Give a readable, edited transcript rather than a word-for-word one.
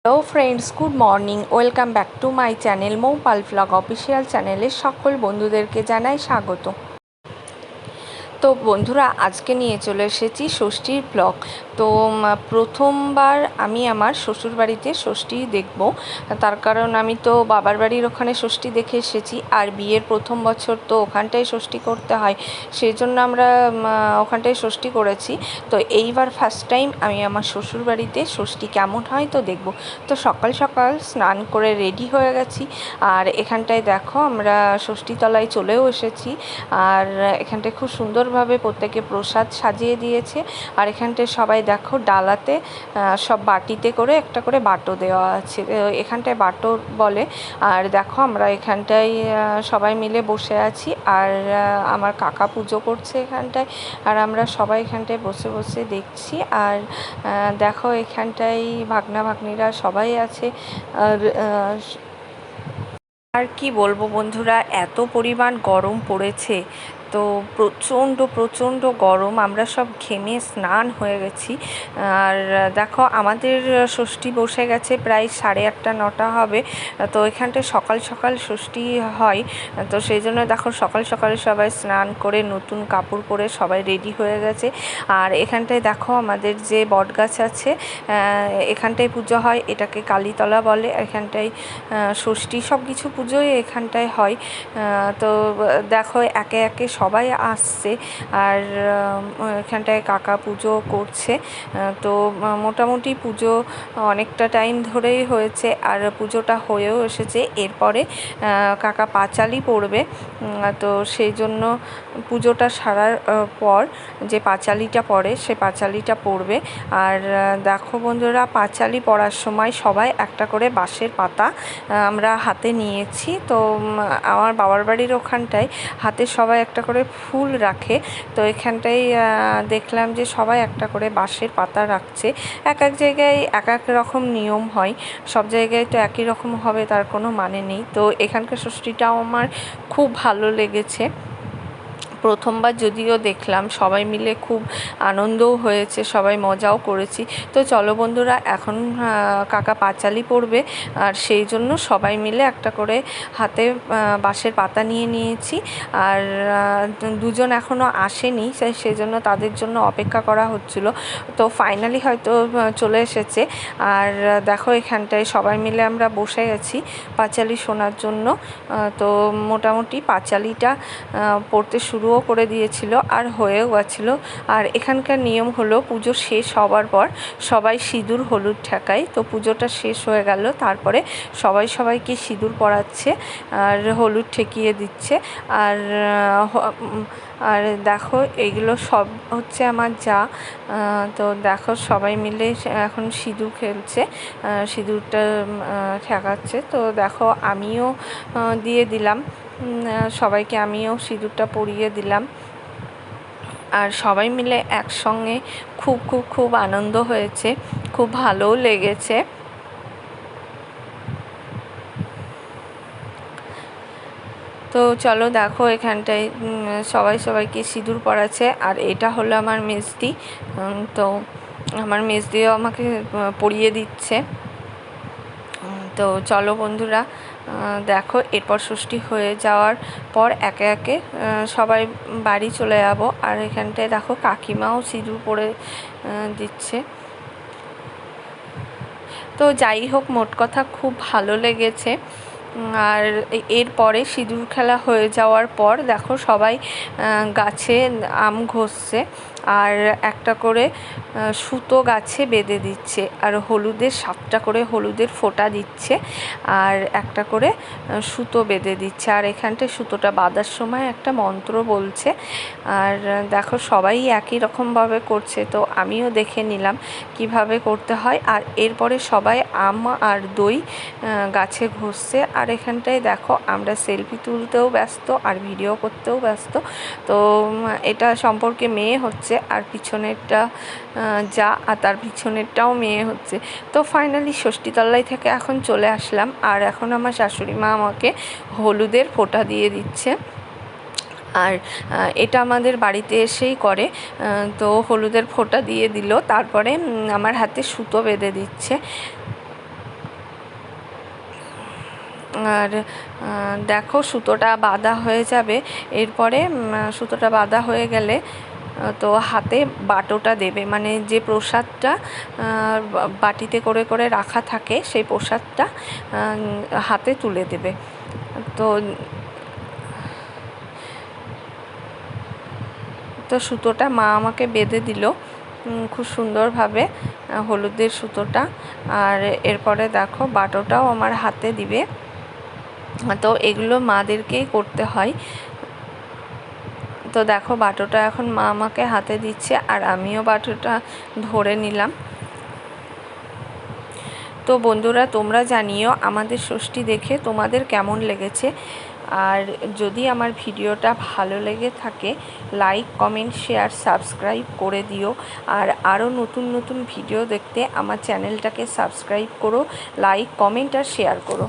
Hello friends, good morning. Welcome back to my channel Moupal blog official চ্যানেলের সকল বন্ধুদেরকে জানাই স্বাগত। তো বন্ধুরা, আজকে নিয়ে চলে এসেছি ষষ্ঠীর ব্লগ। তো প্রথমবার আমি আমার শ্বশুরবাড়িতে ষষ্ঠী দেখব, তার কারণ আমি তো বাবার বাড়ির ওখানে ষষ্ঠী দেখে এসেছি, আর বিয়ের প্রথম বছর তো ওখানটায় ষষ্ঠী করতে হয়, সেই জন্য আমরা ওখানটায় ষষ্ঠী করেছি। তো এইবার ফার্স্ট টাইম আমি আমার শ্বশুরবাড়িতে ষষ্ঠী কেমন হয় তো দেখব। তো সকাল সকাল স্নান করে রেডি হয়ে গেছি, আর এখানটায় দেখো আমরা ষষ্ঠীতলায় চলেও এসেছি। আর এখানটায় খুব সুন্দরভাবে প্রত্যেকে প্রসাদ সাজিয়ে দিয়েছে। আর এখানটায় সবাই দেখো ডালাতে সব বাটিতে করে একটা করে বাটো দেওয়া আছে, এখানটায় বাটো বলে। আর দেখো আমরা এখানটায় সবাই মিলে বসে আছি, আর আমার কাকা পুজো করছে এখানটায়, আর আমরা সবাই এখানটায় বসে বসে দেখছি। আর দেখো এখানটায় ভাগ্না ভাগ্নিরা সবাই আছে। আর কি বলবো বন্ধুরা, এত পরিমাণ গরম পড়েছে, তো প্রচণ্ড গরম, আমরা সব ঘেমে স্নান হয়ে গেছি। আর দেখো আমাদের ষষ্ঠী বসে গেছে প্রায় 8:30 9টা হবে। তো এখানটায় সকাল সকাল ষষ্ঠী হয়, তো সেই জন্য দেখো সকাল সকালে সবাই স্নান করে নতুন কাপড় পরে সবাই রেডি হয়ে গেছে। আর এখানটায় দেখো আমাদের যে বটগাছ আছে, এখানটায় পুজো হয়, এটাকে কালীতলা বলে। এখানটায় ষষ্ঠী সব কিছু পুজোই এখানটায় হয়। তো দেখো একে একে সবাই আসছে, আর এখানটায় কাকা পুজো করছে। তো মোটামুটি পুজো অনেকটা টাইম ধরেই হয়েছে, আর পুজোটা হয়েও এসেছে। এরপরে কাকা পাঁচালি পড়বে, তো সেই জন্য পুজোটা সারার পর যে পাঁচালিটা পড়ে সে পাঁচালিটা পড়বে। আর দেখো বন্ধুরা, পাঁচালি পড়ার সময় সবাই একটা করে বাঁশের পাতা আমরা হাতে নিয়েছি। তো আমার বাবার বাড়ির ওখানটায় হাতে সবাই একটা করে ফুল রাখে, তো এখানটায় দেখলাম যে সবাই একটা করে বাঁশের পাতা রাখছে। এক এক জায়গায় এক এক রকম নিয়ম হয়, সব জায়গায় তো একই রকম হবে তার কোনো মানে নেই। তো এখানকার ষষ্ঠীটাও আমার খুব ভালো লেগেছে। প্রথমবার যদিও দেখলাম, সবাই মিলে খুব আনন্দও হয়েছে, সবাই মজাও করেছি। তো চলো বন্ধুরা, এখন কাকা পাঁচালি পড়বে, আর সেই জন্য সবাই মিলে একটা করে হাতে বাঁশের পাতা নিয়ে নিয়েছি। আর দুজন এখনও আসেনি, সেই জন্য তাদের জন্য অপেক্ষা করা হচ্ছিল। তো ফাইনালি হয়তো চলে এসেছে। আর দেখো এখানটায় সবাই মিলে আমরা বসে গেছি পাঁচালি শোনার জন্য। তো মোটামুটি পাঁচালিটা পড়তে শুরুও করে দিয়েছিল, আর হয়েও গেছিলো। আর এখানকার নিয়ম হলো পুজো শেষ হওয়ার পর সবাই সিঁদুর হলুদ ঠেকায়। তো পুজোটা শেষ হয়ে গেল, তারপরে সবাই সবাইকে সিঁদুর পরাচ্ছে আর হলুদ ঠেকিয়ে দিচ্ছে। আর আর দেখো এইগুলো সব হচ্ছে আমার যা। তো দেখো সবাই মিলে এখন সিঁদুর খেলছে, সিঁদুরটা ঠেকাচ্ছে। তো দেখো আমিও দিয়ে দিলাম, সবাইকে আমিও সিঁদুরটা পরিয়ে দিলাম। আর সবাই মিলে একসঙ্গে খুব খুব খুব আনন্দ হয়েছে, খুব ভালোও লেগেছে। তো চলো দেখো এখানটায় সবাই সবাইকে সিঁদুর পরাচ্ছে। আর এটা হলো আমার মেজদি, তো আমার মেজদিও আমাকে পরিয়ে দিচ্ছে। তো চলো বন্ধুরা, দেখো এরপর ষষ্ঠী হয়ে যাওয়ার পর একে একে সবাই বাড়ি চলে যাব। আর এখানটায় দেখো কাকিমাও সিঁদুর পরে দিচ্ছে। তো যাই হোক, মোট কথা খুব ভালো লেগেছে। আর এরপরে সিঁদুর খেলা হয়ে যাওয়ার পর দেখো সবাই গাছে আম ঘষছে, আর একটা করে সুতো গাছে বেঁধে দিচ্ছে, আর হলুদের 7টা করে হলুদের ফোঁটা দিচ্ছে, আর একটা করে সুতো বেঁধে দিচ্ছে। আর এখানটায় সুতোটা বাঁধার সময় একটা মন্ত্র বলছে। আর দেখো সবাই একই রকমভাবে করছে, তো আমিও দেখে নিলাম কিভাবে করতে হয়। আর এরপরে সবাই আম আর দই গাছে ঘষছে। আর এখানটায় দেখো আমরা সেলফি তুলতেও ব্যস্ত আর ভিডিও করতেও ব্যস্ত। তো এটা সম্পর্কে মেয়ে হচ্ছে, আর পিছনেরটা যা, আর তার পিছনেরটাও মেয়ে হচ্ছে। তো ফাইনালি ষষ্ঠীতলায় থেকে এখন চলে আসলাম, আর এখন আমার শাশুড়ি মা আমাকে হলুদের ফোঁটা দিয়ে দিচ্ছে। আর এটা আমাদের বাড়িতে এসেই করে। তো হলুদের ফোঁটা দিয়ে দিল, তারপরে আমার হাতে সুতো বেঁধে দিচ্ছে। আর দেখো সুতোটা বাঁধা হয়ে যাবে, এরপরে সুতোটা বাঁধা হয়ে গেলে তো হাতে বাটোটা দেবে, মানে যে প্রসাদটা বাটিতে করে করে রাখা থাকে সেই প্রসাদটা হাতে তুলে দেবে। তো তো সুতোটা মা আমাকে বেঁধে দিল খুব সুন্দরভাবে, হলুদের সুতোটা। আর এরপরে দেখো বাটোটাও আমার হাতে দিবে। তো এগুলো মাদেরকেই করতে হয়। তো দেখো বাটোটা এখন মা আমাকে হাতে দিচ্ছে আর আমিও বাটোটা ধরে নিলাম। তো বন্ধুরা তোমরা জানিও আমাদের ষষ্ঠী দেখে তোমাদের কেমন লেগেছে। আর যদি আমার ভিডিওটা ভালো লেগে থাকে লাইক কমেন্ট শেয়ার সাবস্ক্রাইব করে দিও। আর আরও নতুন নতুন ভিডিও দেখতে আমার চ্যানেলটাকে সাবস্ক্রাইব করো, লাইক কমেন্ট আর শেয়ার করো।